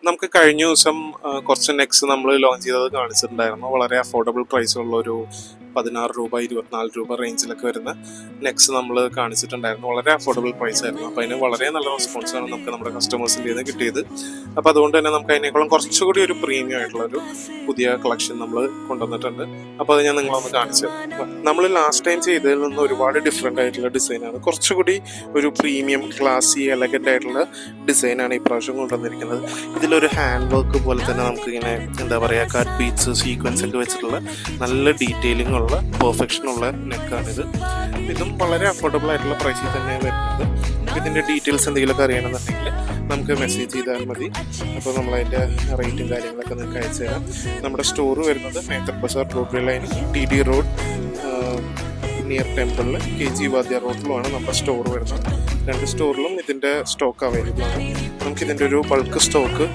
നമുക്ക് കഴിഞ്ഞ ദിവസം കുറച്ച് നെക്സ് നമ്മൾ ലോഞ്ച് ചെയ്തത് കാണിച്ചിട്ടുണ്ടായിരുന്നു. വളരെ അഫോർഡബിൾ പ്രൈസുള്ള ഒരു 16 രൂപ 24 രൂപ റേഞ്ചിലൊക്കെ വരുന്ന നെക്സ് നമ്മൾ കാണിച്ചിട്ടുണ്ടായിരുന്നു. വളരെ അഫോർഡബിൾ പ്രൈസ് ആയിരുന്നു. അപ്പോൾ അതിന് വളരെ നല്ല റെസ്പോൺസാണ് നമുക്ക് നമ്മുടെ കസ്റ്റമേഴ്സിൻ്റെ നിന്ന് കിട്ടിയത്. അപ്പോൾ അതുകൊണ്ട് തന്നെ നമുക്ക് അതിനേക്കാളും കുറച്ചുകൂടി ഒരു പ്രീമിയം ആയിട്ടുള്ളൊരു പുതിയ കളക്ഷൻ നമ്മൾ കൊണ്ടുവന്നിട്ടുണ്ട്. അപ്പോൾ അത് ഞാൻ നിങ്ങളൊന്ന് കാണിച്ചു. നമ്മൾ ലാസ്റ്റ് ടൈം ചെയ്തതിൽ നിന്ന് ഒരുപാട് ഡിഫറെൻ്റ് ആയിട്ടുള്ള ഡിസൈനാണ്. കുറച്ചുകൂടി ഒരു പ്രീമിയം ക്ലാസി എലഗൻ്റ് ആയിട്ടുള്ള ഡിസൈനാണ് ഈ പ്രാവശ്യം കൊണ്ടുവന്നിരിക്കുന്നത്. ഇതിലൊരു ഹാൻഡ് വർക്ക് പോലെ തന്നെ നമുക്കിങ്ങനെ എന്താ പറയുക, കട്ട് ബീറ്റ്സ് സീക്വൻസ് ഒക്കെ വെച്ചിട്ടുള്ള നല്ല ഡീറ്റെയിലിംഗ് ഉള്ള പെർഫെക്ഷനുള്ള നെക്കാണിത്. ഇതും വളരെ അഫോർഡബിൾ ആയിട്ടുള്ള പ്രൈസിൽ തന്നെ വരുന്നത്. ഇതിൻ്റെ ഡീറ്റെയിൽസ് എന്തെങ്കിലുമൊക്കെ അറിയണമെന്നുണ്ടെങ്കിൽ നമുക്ക് മെസ്സേജ് ചെയ്താൽ മതി. അപ്പോൾ നമ്മളതിൻ്റെ റേറ്റും കാര്യങ്ങളൊക്കെ നിങ്ങൾക്ക് അയച്ചു തരാം. നമ്മുടെ സ്റ്റോർ വരുന്നത് Mether Bazaar road lane TD road near ടെമ്പിളിൽ KG വാദ്യ റോഡിലുമാണ് നമ്മുടെ സ്റ്റോർ വരുന്നത്. 2 സ്റ്റോറിലും ഇതിൻ്റെ സ്റ്റോക്ക് അവൈലബിൾ ആണ്. നമുക്കിതിൻ്റെ ഒരു ബൾക്ക് സ്റ്റോക്ക്